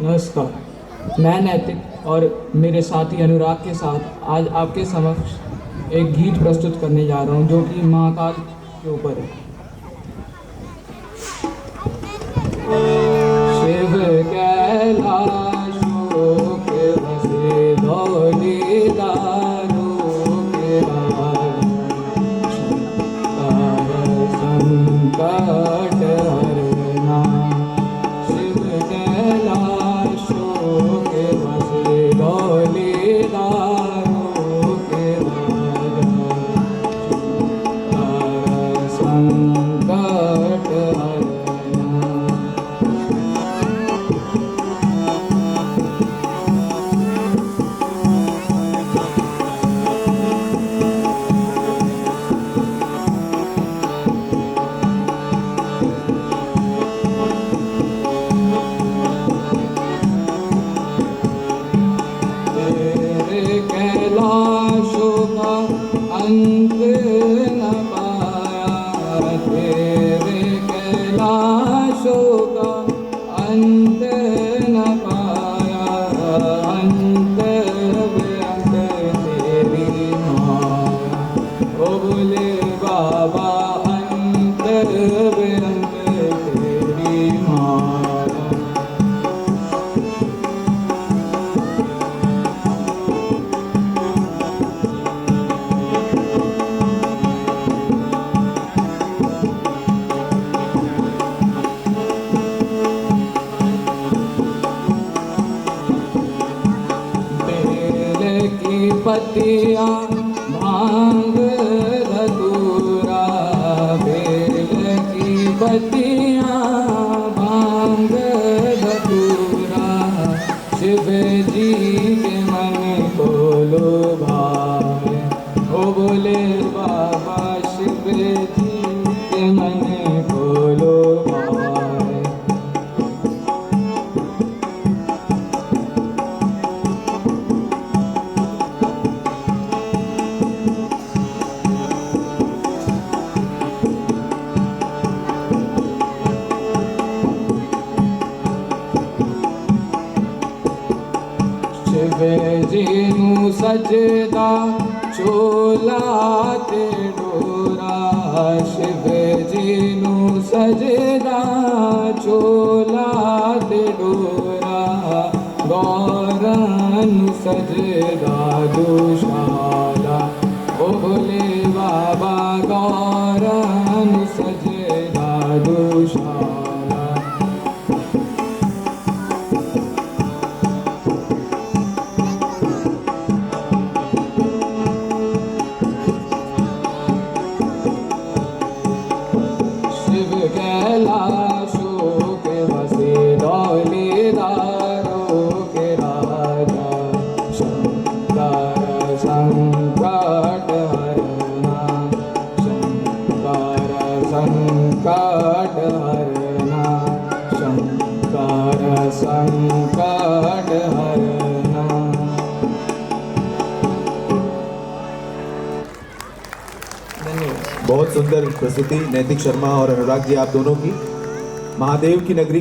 नमस्कार। मैं नैतिक और मेरे साथी अनुराग के साथ आज आपके समक्ष एक गीत प्रस्तुत करने जा रहा हूँ जो कि महाकाल के ऊपर है। शिव कैलाशों के बसे धौलीधारों के संकट हरना। शिव कैलाशों के बसे धौलीधारों के संकट हरना। कैलाशों का अंत न पाया, तेरे कैलाशों का अंत न पाया। अंत व्यंत तेरी माया, ओ बोले बाबा अंत व्यंत तेरी माया। की पत्तियाँ भांग धतूरा, बेल की पत्तियाँ भांग धतूरा। शिव जी के मन को लुभाए, ओ बोले बाबा शिव जी के मन को लुभाए। शिव जी नू सजदा चोला ते डोरा। शिव जी नू सजदा चोला ते डोरा। गौरन सजदा दुशाला, ओ भोले बाबा गौरन सजदा दुशाला। शिव कैलाशों के बसे धौलीधारों के राजा। शंकर संकट हरना, शंकर संकट हरना, शंकर संकट हरना। धन्यवाद। बहुत सुंदर प्रस्तुति नैतिक शर्मा और अनुराग जी आप दोनों की। महादेव की नगरी